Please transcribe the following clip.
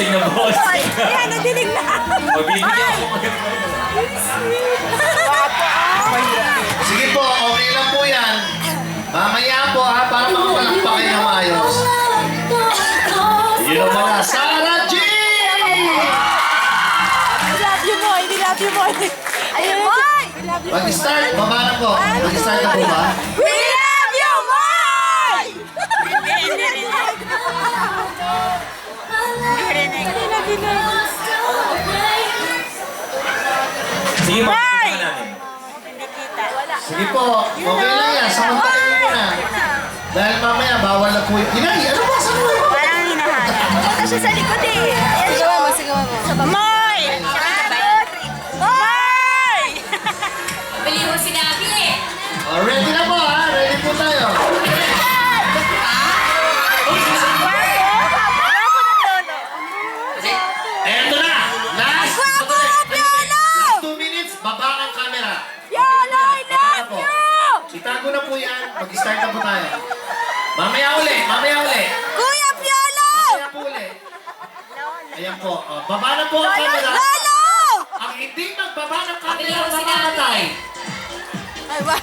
bossing na bossing. Ayan, nadilig na. Mabibigyan ko. Sige po, okay lang po yan. Mamaya po ha, para makamalakpak kayo na maayos. Yun naman na, Sarah G! I love you, boy. I love you, boy. Ayun, boy. I love you, boy. Mag-start, baba na po. Mag-start na po ba? We love you, boy! Sige, magpapagawa namin. Sige po, okay lang yan. Samantakin nyo na. Dahil mamaya, bawal na po yung... Inay, ano ba? Saan mo? Parang hinahanap. Punta siya sa likod eh. Sigawan mo, sigawan mo. Moy! Moy! Bili mo si Gabi eh. Oh, ready na po ha? Ready po tayo. Eto na! Last! Last 2 minutes, baba ang camera. Yolo, I Baba na love po. you! Itago na po yan. Mag-start na po tayo. Mamaya uli, mamaya uli. Kuya Piolo! Mamaya po uli. Ayan po. Oh, baba na po ang camera. Lolo! Ang hindi magbaba ng camera, mamamatay. Ay, wag.